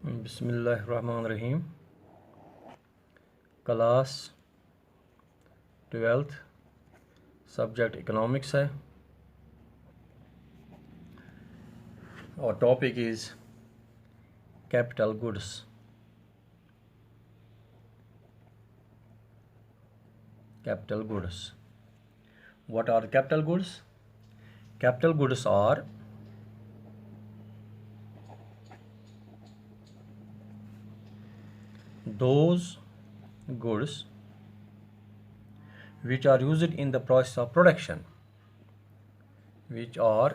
बिस्मिल्लाहिर्रहमानिर्रहीम। Class 12th subject economics है और topic is capital goods. Capital goods. What are capital goods? Capital goods are those goods which are used in the process of production. Which are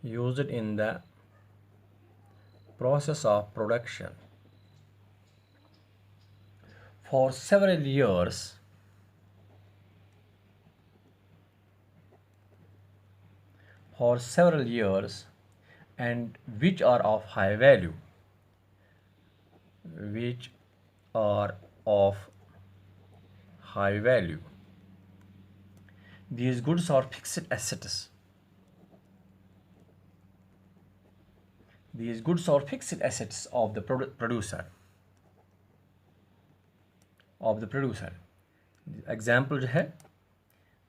used in the process of production for several years. And which are of high value. Which are of high value. These goods are fixed assets. These goods are fixed assets of the producer. Example जो है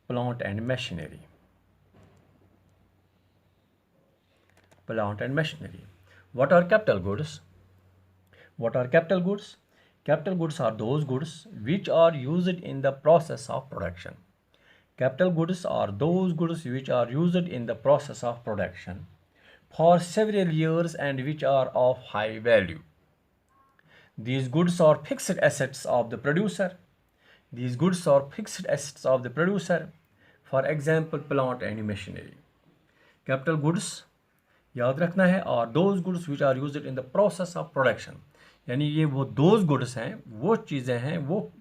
plant and machinery. Plant and machinery. What are capital goods? What are capital goods? Capital goods are those goods which are used in the process of production. Capital goods are those goods which are used in the process of production for several years and which are of high value. These goods are fixed assets of the producer. These goods are fixed assets of the producer. For example, plant and machinery. Capital goods याद रखना है और those goods which are used in the process of production, यानी ये वो those goods हैं, वो चीज़ें हैं, वो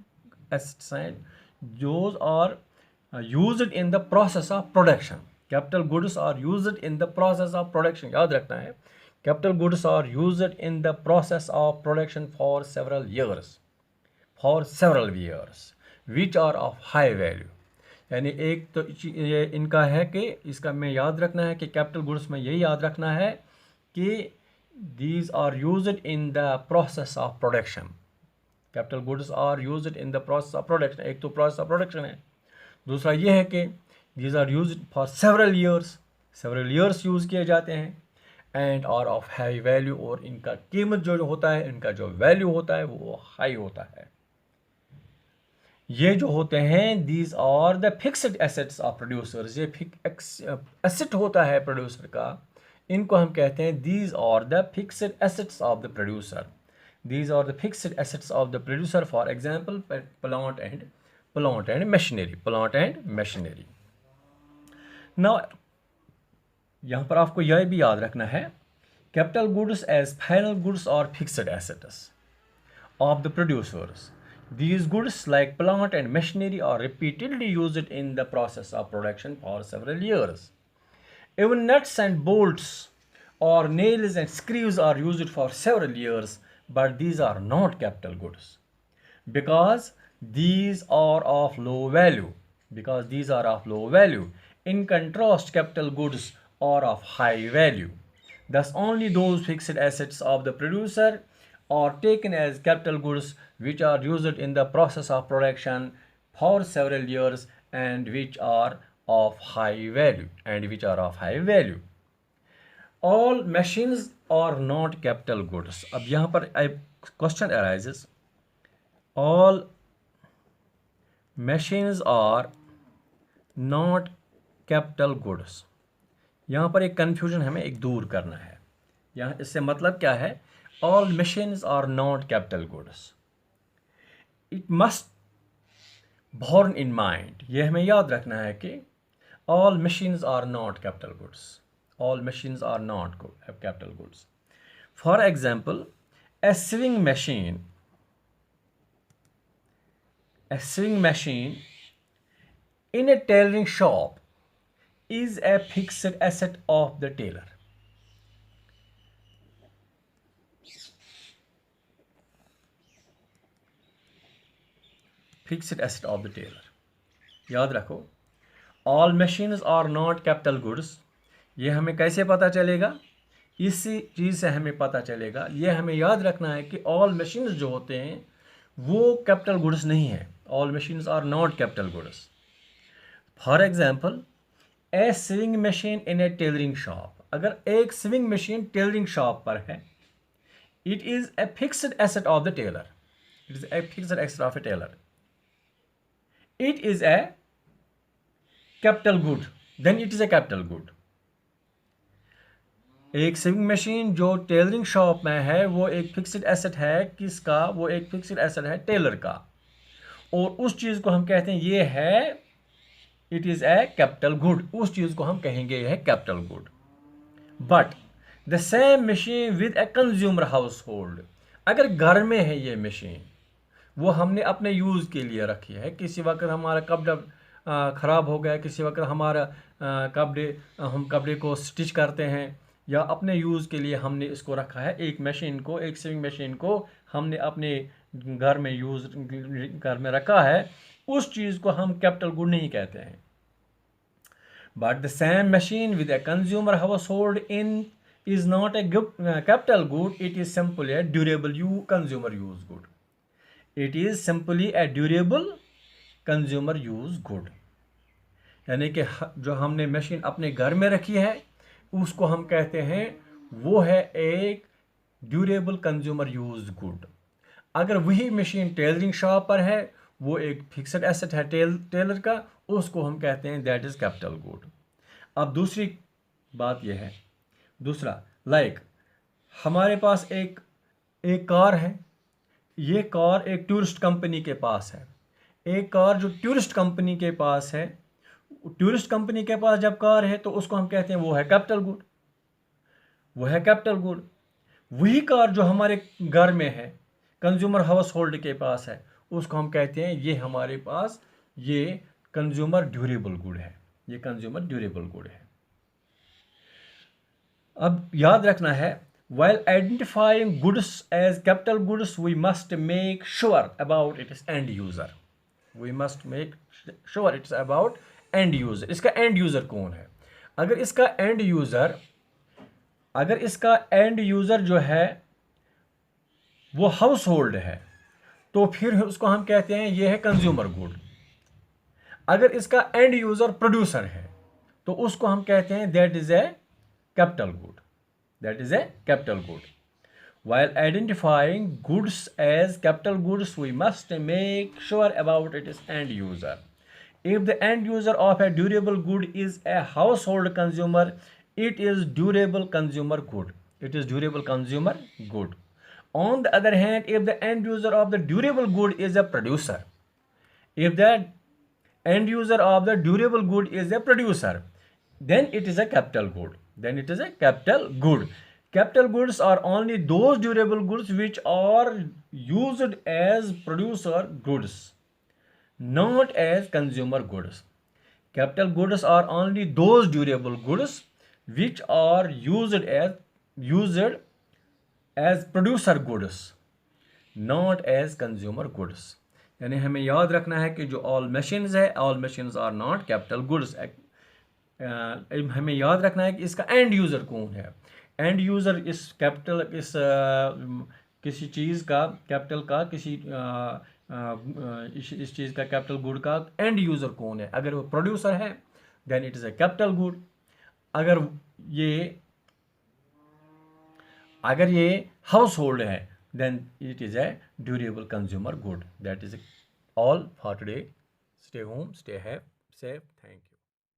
assets हैं those are used in the process of production. Capital goods are used in the process of production. याद रखना है capital goods are used in the process of production for several years which are of high value. यानी एक तो ये इनका है कि इसका में याद रखना है कि कैपिटल गुड्स में यही याद रखना है कि these are used in the process of production. Capital goods are used in the process of production. एक तो प्रोसेस ऑफ प्रोडक्शन है, दूसरा ये है कि these are used for several years use किए जाते हैं and are of high value, और इनका कीमत जो होता है, इनका जो वैल्यू होता है वो हाई होता है. ये जो होते हैं these are the fixed assets of producers. ये एसेट होता है प्रोड्यूसर का, इनको हम कहते हैं these are the fixed assets of the producer. These are the fixed assets of the producer. For example plant and machinery. Now यहाँ पर आपको यह भी याद रखना है capital goods as final goods और fixed assets of the producers. These goods like plant and machinery are repeatedly used in the process of production for several years. Even nuts and bolts or nails and screws are used for several years, but these are not capital goods because these are of low value. In contrast, capital goods are of high value. Thus, only those fixed assets of the producer are taken as capital goods which are used in the process of production for several years and which are of high value. All machines are not capital goods. अब यहाँ पर question arises, all machines are not capital goods. यहाँ पर एक confusion हमें एक दूर करना है. यहाँ इससे मतलब क्या है? All machines are not capital goods. It must borne in mind. ये हमें याद रखना है कि all machines are not capital goods. All machines are not capital goods. For example, a sewing machine in a tailoring shop is a fixed asset of the tailor. Fixed asset of the tailor. याद रखो all machines are not capital goods. ये हमें कैसे पता चलेगा इसी चीज़ से हमें पता चलेगा। ये हमें याद रखना है कि ऑल मशीन्स जो होते हैं वो कैपिटल गुड्स नहीं है। All machines are not capital goods. For example, a sewing machine in a tailoring shop, अगर एक सिविंग मशीन टेलरिंग शॉप पर है, it is a fixed asset of the tailor, it is a fixed asset of a tailor, it is a capital good, then it is a capital good. एक sewing machine जो tailoring shop में है वो एक fixed asset है, किसका? वो एक फिक्स्ड एसेट है टेलर का, और उस चीज़ को हम कहते हैं ये है, it is a capital good, उस चीज़ को हम कहेंगे यह है capital good. But the same machine with a consumer house hold, अगर घर में है ये मशीन, वो हमने अपने यूज़ के लिए रखी है, किसी वक्त हमारा कपड़ा ख़राब हो गया, किसी वक्त हमारा हम कपड़े को स्टिच करते हैं, या अपने यूज़ के लिए हमने इसको रखा है, एक मशीन को, एक सिविंग मशीन को हमने अपने घर में घर में रखा है, उस चीज़ को हम कैपिटल गुड नहीं कहते हैं। But the same machine with a consumer house hold in is not a capital good, it is simply a durable consumer use good. It is simply a durable consumer use good. यानी कि जो हमने machine अपने घर में रखी है उसको हम कहते हैं वो है एक ड्यूरेबल कंज्यूमर यूज गुड। अगर वही मशीन टेलरिंग शॉप पर है, वो एक फिक्स्ड एसेट है टेलर का, उसको हम कहते हैं दैट इज़ कैपिटल गुड। अब दूसरी बात यह है, दूसरा लाइक हमारे पास एक कार है, ये कार एक टूरिस्ट कंपनी के पास है, एक कार जो टूरिस्ट कंपनी के पास है, टूरिस्ट कंपनी के पास जब कार है तो उसको हम कहते हैं वो है कैपिटल गुड, वो है कैपिटल गुड। वही कार जो हमारे घर में है, कंज्यूमर हाउस होल्ड के पास है, उसको हम कहते हैं ये हमारे पास ये कंज्यूमर ड्यूरेबल गुड है, ये कंज्यूमर ड्यूरेबल गुड है। अब याद रखना है, while identifying goods as capital goods we must make sure about its end user, we must make sure it's about end user। इसका end user कौन है? अगर इसका end user जो है वो हाउस होल्ड है, तो फिर उसको हम कहते हैं ये है कंज्यूमर गुड। अगर इसका एंड यूजर प्रोड्यूसर है तो उसको हम कहते हैं that is a capital good, that is a capital good. While identifying goods as capital goods, we must make sure about its end user. If the end user of a durable good is a household consumer, it is durable consumer good. It is durable consumer good. On the other hand, if the end user of the durable good is a producer, if the end user of the durable good is a producer, then it is a capital good. Then it is a capital good. Capital goods are only those durable goods which are used as producer goods, not as consumer goods. Capital goods are only those durable goods which are used as producer goods, not as consumer goods. यानी हमें याद रखना है कि जो all machines है, all machines are not capital goods. हमें याद रखना है कि इसका एंड यूज़र कौन है। एंड यूज़र इस कैपिटल किसी चीज़ का कैपिटल का इस चीज़ का कैपिटल गुड का एंड यूज़र कौन है? अगर वो प्रोड्यूसर है then it is a capital good. अगर ये हाउस होल्ड है then it is a durable consumer good. That is all for today. Stay home, stay safe. Thank you.